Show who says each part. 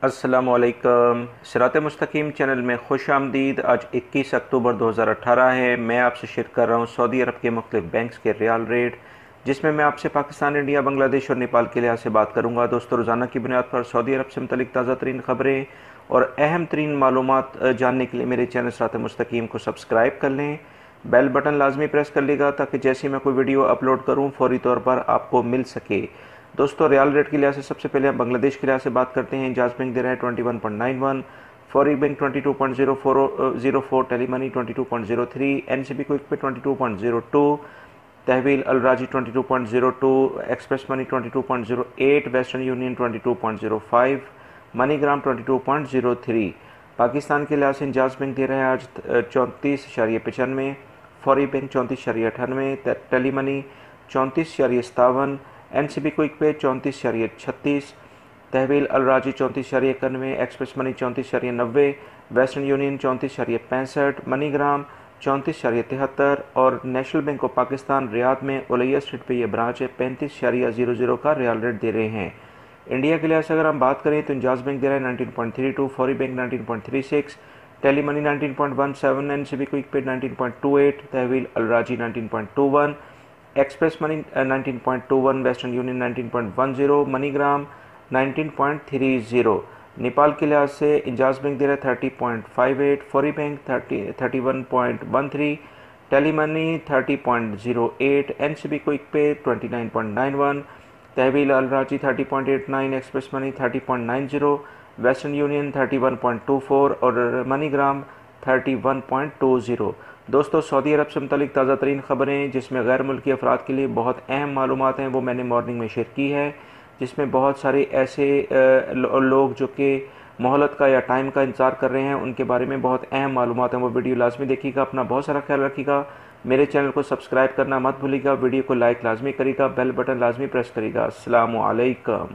Speaker 1: अस्सलामुअलैकुम। सिरात मुस्तकीम चैनल में खुश आमदीद। आज 21 अक्टूबर 2018 है। मैं आपसे शेयर कर रहा हूँ सऊदी अरब के मुख्तलिफ बैंक्स के रियाल रेट, जिसमें मैं आपसे पाकिस्तान, इंडिया, बांग्लादेश और नेपाल के लिहाज से बात करूँगा। दोस्तों, रोज़ाना की बुनियाद पर सऊदी अरब से मुतल्लिक ताज़ा तरीन ख़बरें और अहम तरीन मालूमात जानने के लिए मेरे चैनल सिरात मुस्तकीम को सब्सक्राइब कर लें। बेल बटन लाजमी प्रेस कर लेगा ताकि जैसे ही मैं कोई वीडियो अपलोड करूँ फौरी तौर पर आपको मिल सके। दोस्तों, रियाल रेट के लिहाज से सबसे पहले हम बांग्लादेश के लिहाज से बात करते हैं। इंजाज बैंक दे रहा है 21.91, फौरी bank 22.04, Telemoney 22.03, NCB quick pay 22.02, Tahweel Alrajhi 22.02, express money 22.08, Western Union 22.05, MoneyGram 22.03। Pakistan के लिहाज से इंजाज बैंक दे रहा है आज 34.95, फौरी bank 34.98, Telemoney 34.57, NCB quick pay 34.36, Tahweel Alrajhi 34.91, express money 34.90, Western Union 34.65, MoneyGram 34.73 और national bank of Pakistan Riyadh में उलैया स्ट्रीट पे ये ब्रांच है 35.00 का रियाल रेट दे रहे हैं। इंडिया के लिहाज से अगर हम बात करें तो इंजाज बैंक दे रहा है 19.32, फौरी bank 19.36, Telemoney 19.17, NCB quick pay 19.28, Tahweel Alrajhi 19.21, express money 19.21, Western Union 19.10, MoneyGram 19.30। Nepal के लिहाज से इंजाज बैंक दे रहा है 30.58, फौरी bank 31.13, Telemoney 30.08, NCB quick pay 29.91, Tahweel Alrajhi 30.89, express money 30.90, Western Union 31.24 और मनीग्राम 31.20। दोस्तों, सऊदी अरब से मुतल्लिक ताज़ा तरीन ख़बरें जिसमें गैर मुल्की अफराद के लिए बहुत अहम मालूमात हैं वो मैंने मॉर्निंग में शेयर की है, जिसमें बहुत सारे ऐसे लोग जो कि मोहलत का या टाइम का इंतज़ार कर रहे हैं उनके बारे में बहुत अहम मालूमात हैं। वो वीडियो लाजमी देखिएगा। अपना बहुत सारा ख्याल रखिएगा। मेरे चैनल को सब्सक्राइब करना मत भूलिएगा। वीडियो को लाइक लाजमी करिएगा। बेल बटन लाजमी प्रेस करिएगा। अस्सलामु अलैकुम।